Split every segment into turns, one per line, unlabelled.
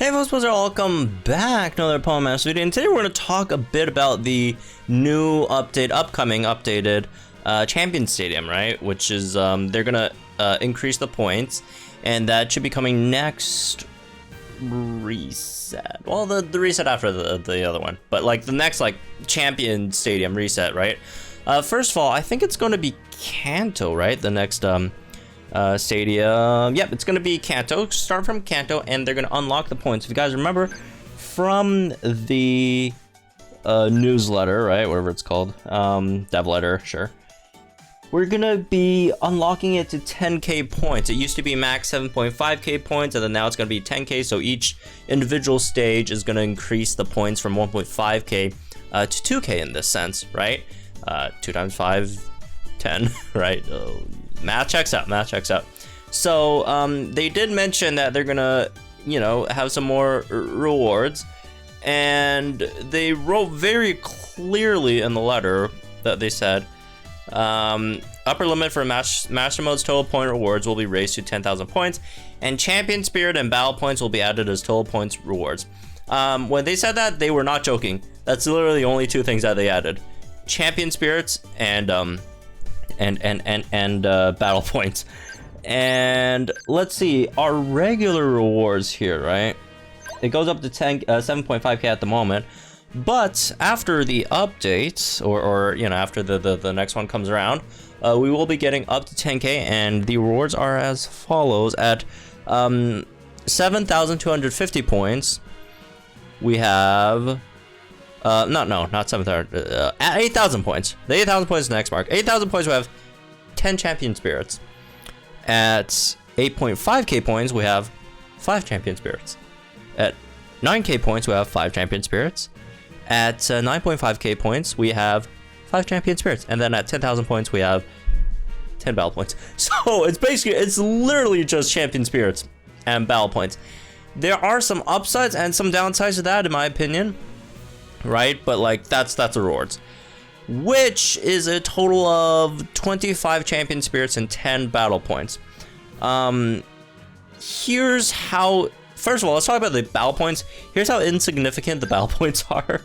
Hey folks, welcome back to another Pawn Master video, and today we're going to talk a bit about the new upcoming updated Champion Stadium, right? Which is, they're going to increase the points, and that should be coming next reset. Well, the reset after the other one, but like the next like Champion Stadium reset, right? First of all, I think it's going to be Kanto, right? The next stadium. Yep, it's going to be Kanto. Start from Kanto, and they're going to unlock the points. If you guys remember from the newsletter, right, whatever it's called, dev letter, sure, we're going to be unlocking it to 10k points. It used to be max 7.5k points, and then now it's going to be 10k, so each individual stage is going to increase the points from 1.5k to 2k in this sense, right? 2 times 5, 10, right? Math checks out. So they did mention that they're gonna, have some more rewards, and they wrote very clearly in the letter that they said upper limit for Master Mode's total point rewards will be raised to 10,000 points, and Champion Spirit and Battle Points will be added as total points rewards. When they said that, they were not joking. That's literally the only two things that they added: Champion Spirits and battle points. And let's see, our regular rewards here, right? It goes up to 7.5k at the moment, but after the updates, or after the next one comes around, we will be getting up to 10k, and the rewards are as follows. At 7,250 points, we have not 7,000. At 8,000 points. The 8,000 points is the next mark. 8,000 points, we have 10 Champion Spirits. At 8.5k points, we have 5 Champion Spirits. At 9k points, we have 5 Champion Spirits. At 9.5k points, we have 5 Champion Spirits. And then at 10,000 points, we have 10 Battle Points. So it's literally just Champion Spirits and Battle Points. There are some upsides and some downsides to that, in my opinion. Right, but like that's the rewards, which is a total of 25 Champion Spirits and 10 Battle Points. Here's how. First of all, let's talk about the Battle Points. Here's how insignificant the Battle Points are.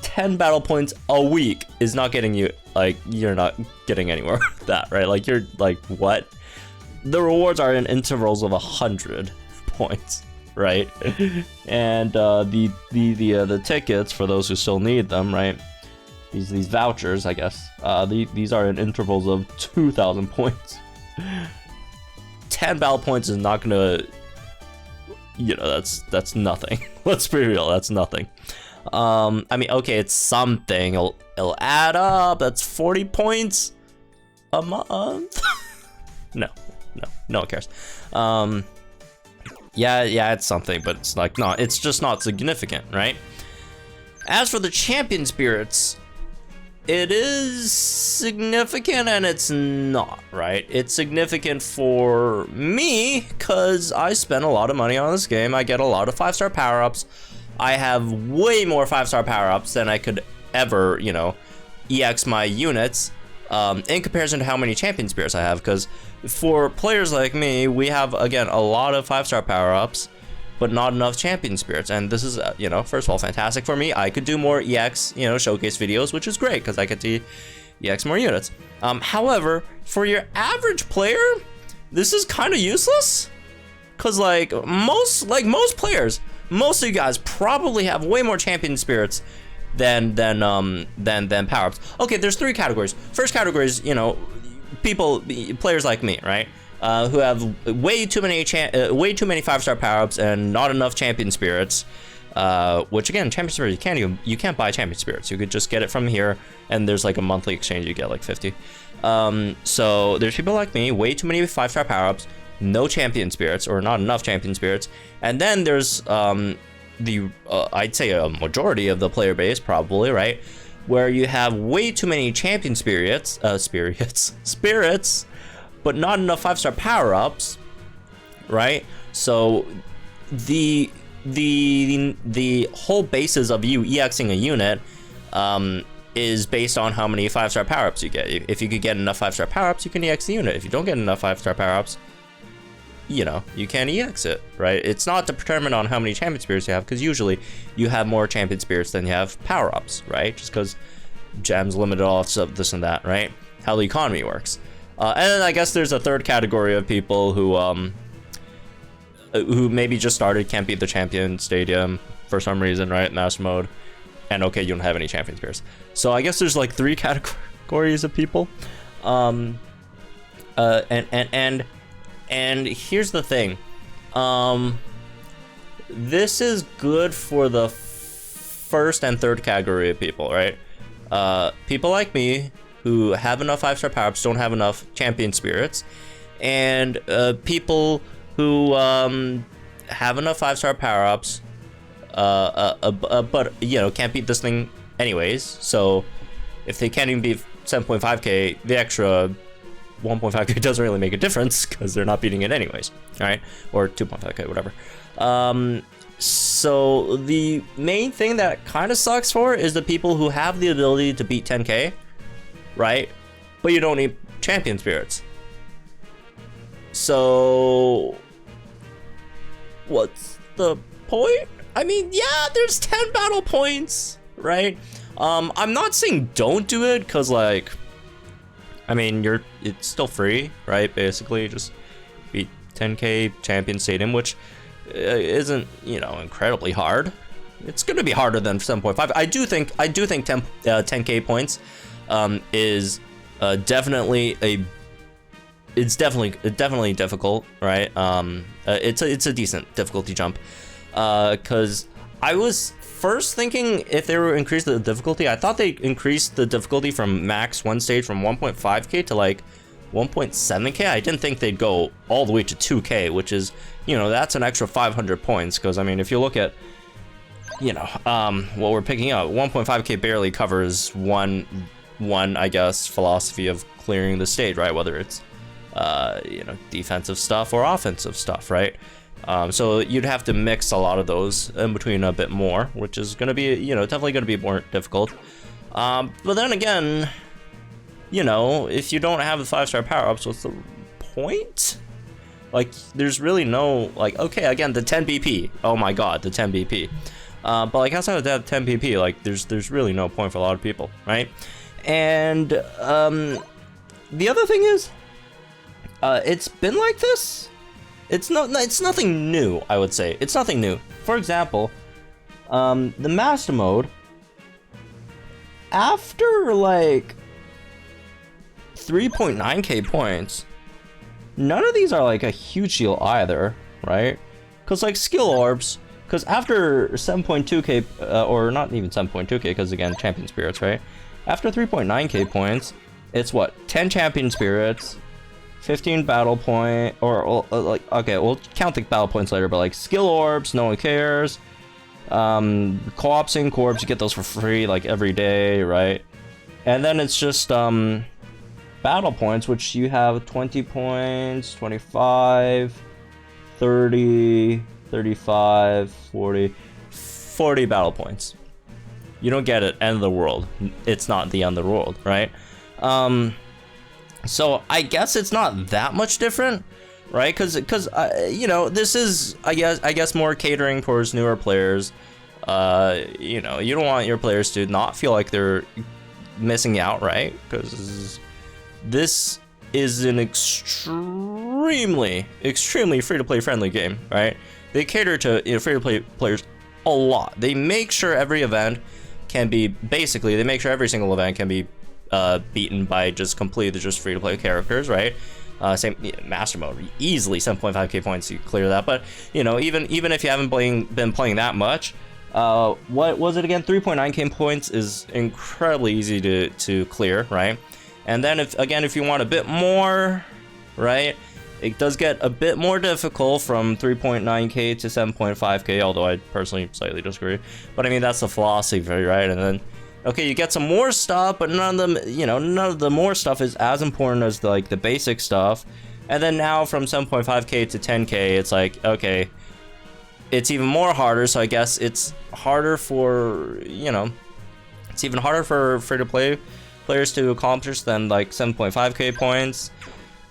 10 Battle Points a week is not getting you, like, you're not getting anywhere with that, right? Like, you're like, what? The rewards are in intervals of 100 points. Right, and the tickets, for those who still need them, right? These vouchers, I guess. These are in intervals of 2,000 points. 10 battle points is not gonna, that's nothing. Let's be real, that's nothing. I mean, okay, it's something. It'll add up. That's 40 points a month. No one cares. Yeah, it's something, but it's like not. It's just not significant, right? As for the Champion Spirits, it is significant and it's not, right? It's significant for me because I spend a lot of money on this game. I get a lot of 5-star power-ups. I have way more 5-star power-ups than I could ever, EX my units. In comparison to how many Champion Spirits I have, because for players like me, we have, again, a lot of 5-star power-ups, but not enough Champion Spirits, and this is, first of all, fantastic for me. I could do more EX, showcase videos, which is great, because I get to EX more units. However, for your average player, this is kind of useless, because, most players, most of you guys probably have way more Champion Spirits than power-ups. Okay, there's 3 categories. First category is, players like me, right? Who have way too many 5-star power-ups and not enough Champion Spirits. Which again, Champion Spirits, you can't buy Champion Spirits. You could just get it from here, and there's like a monthly exchange. You get like 50. So there's people like me, way too many 5-star power-ups, no Champion Spirits, or not enough Champion Spirits, and then there's I'd say a majority of the player base, probably, right, where you have way too many Champion Spirits, but not enough 5-star power-ups, right? So the whole basis of you EXing a unit is based on how many 5-star power-ups you get. If you could get enough 5-star power-ups, you can EX the unit. If you don't get enough 5-star power-ups, you know, you can EX it, right? It's not determined on how many champion spirits you have, because usually you have more champion spirits than you have power-ups, right? Just because gems limited off of this and that, right? How the economy works. And then I guess there's a third category of people who maybe just started, can't beat the champion stadium for some reason, right? Master mode. And okay, you don't have any champion spirits. So I guess there's like 3 categories of people. And here's the thing. This is good for the first and third category of people, right? People like me who have enough 5-star power-ups, don't have enough champion spirits, and people who have enough 5-star power-ups, but you know, can't beat this thing anyways. So if they can't even beat 7.5k, the extra 1.5k doesn't really make a difference because they're not beating it anyways, all right? Or 2.5k, whatever. So the main thing that kind of sucks for is the people who have the ability to beat 10k, right? But you don't need champion spirits. So what's the point? I mean, yeah, there's 10 battle points, right? I'm not saying don't do it, because like, I mean, it's still free, right? Basically, just beat 10k champion stadium, which isn't, you know, incredibly hard. It's going to be harder than 7.5. I do think 10k points is definitely definitely difficult, right? It's a decent difficulty jump, because I was first thinking if they were increasing the difficulty, I thought they increased the difficulty from max one stage from 1.5k to like 1.7k. I didn't think they'd go all the way to 2k, which is, you know, that's an extra 500 points. Because I mean, if you look at, you know, what we're picking up, 1.5k barely covers one I guess philosophy of clearing the stage, right? Whether it's you know, defensive stuff or offensive stuff, right? So you'd have to mix a lot of those in between a bit more, which is going to be, you know, definitely going to be more difficult. But then again, you know, if you don't have the 5-star power-ups, what's the point? Like, there's really no, like, okay, again, the 10 BP. Oh my god, the 10 BP. But like, outside of that 10 BP, like, there's really no point for a lot of people, right? And the other thing is, it's been like this. It's nothing new, I would say. It's nothing new. For example, the master mode, after like 3.9k points, none of these are like a huge deal either, right? Because like skill orbs, because after 7.2k, or not even 7.2k, because again, champion spirits, right? After 3.9k points, it's what, 10 champion spirits, 15 battle point, or like, okay, we'll count the battle points later, but like skill orbs, no one cares. Co-ops and corps, you get those for free like every day, right? And then it's just battle points, which you have 20 points, 25, 30, 35, 40 battle points. You don't get it, end of the world. It's not the end of the world, right? So I guess it's not that much different, right? Because you know, this is I guess more catering towards newer players. You know, you don't want your players to not feel like they're missing out, right? Because this is an extremely free-to-play friendly game, right? They cater to, you know, free-to-play players a lot. They make sure every event can be, basically, they make sure every single event can be beaten by just completely just free-to-play characters, right? Same master mode, easily 7.5k points, you clear that. But you know, even if you haven't been playing that much, what was it again? 3.9k points is incredibly easy to clear, right? And then if you want a bit more, right, it does get a bit more difficult from 3.9k to 7.5k, although I personally slightly disagree. But I mean, that's the philosophy, right? And then, okay, you get some more stuff, but none of them, you know, none of the more stuff is as important as like the basic stuff. And then now from 7.5k to 10k, it's like, okay, it's even more harder. So I guess it's harder for, you know, it's even harder for free-to-play players to accomplish than like 7.5k points.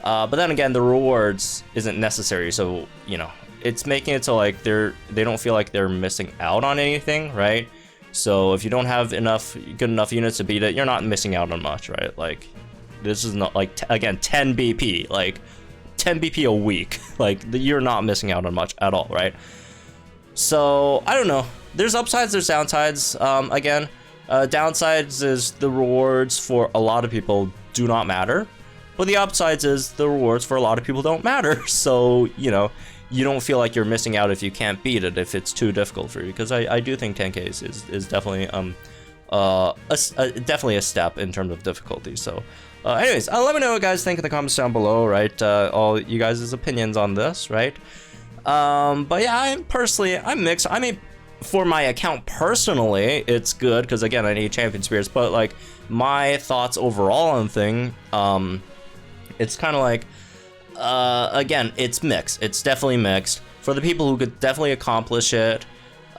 But then again, the rewards isn't necessary, so you know, it's making it so like they don't feel like they're missing out on anything, right? So if you don't have good enough units to beat it, you're not missing out on much, right? Like this is not like again 10 BP, like 10 BP a week, like you're not missing out on much at all, right? So I don't know. There's upsides, there's downsides. Again, downsides is the rewards for a lot of people do not matter. But the upsides is the rewards for a lot of people don't matter. So, you know, you don't feel like you're missing out if you can't beat it, if it's too difficult for you. Because I do think 10K is definitely definitely a step in terms of difficulty. So, anyways, let me know what you guys think in the comments down below, right? All you guys' opinions on this, right? But yeah, I'm mixed. I mean, for my account personally, it's good because again, I need champion spirits. But like my thoughts overall on thing, it's kind of like, again, it's mixed. It's definitely mixed. For the people who could definitely accomplish it,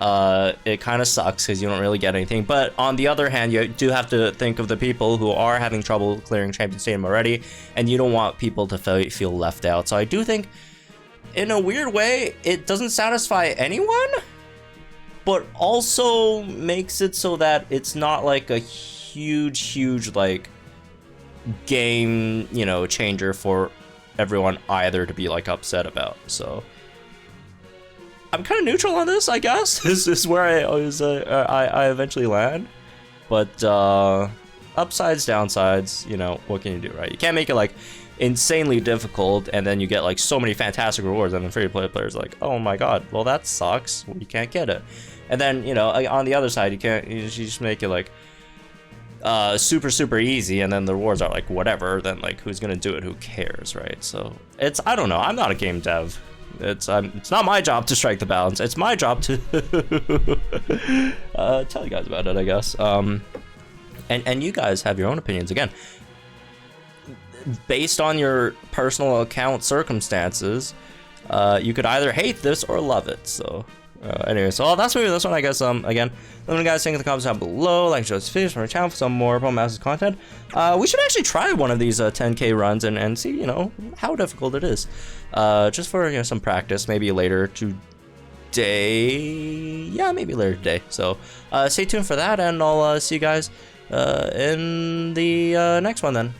it kind of sucks because you don't really get anything. But on the other hand, you do have to think of the people who are having trouble clearing Champion Stadium already, and you don't want people to feel left out. So I do think, in a weird way, it doesn't satisfy anyone, but also makes it so that it's not like a huge like game, you know, changer for everyone either to be like upset about. So I'm kind of neutral on this, I guess. This is where I eventually land. But upsides, downsides, you know, what can you do, right? You can't make it like insanely difficult and then you get like so many fantastic rewards and then free-to-play players are like, oh my god, well that sucks, you can't get it. And then, you know, on the other side, you just make it like super easy, and then the rewards are like whatever, then like who's gonna do it, who cares, right? So it's, I don't know, I'm not a game dev. It's not my job to strike the balance. It's my job to tell you guys about it, I guess. And you guys have your own opinions again based on your personal account circumstances. You could either hate this or love it. So anyway, so that's maybe this one, I guess. Again, let me know guys think in the comments down below. Like, share this video for our channel for some more Pro Masters content. We should actually try one of these 10K runs and see, you know, how difficult it is. Just for, you know, some practice, maybe later today. Yeah, maybe later today. So stay tuned for that, and I'll see you guys in the next one then.